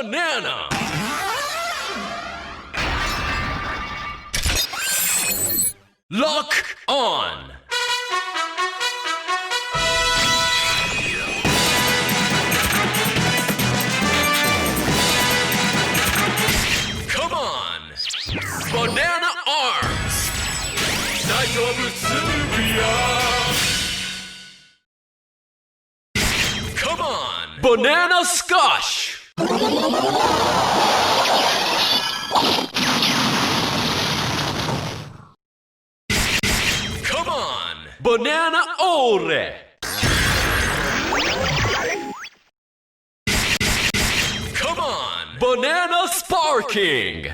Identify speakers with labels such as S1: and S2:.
S1: banana. Lock on. Come on. Banana arms. 大丈夫するよ Come on. Banana squash. Come on. Banana ore. Come on. Banana sparking.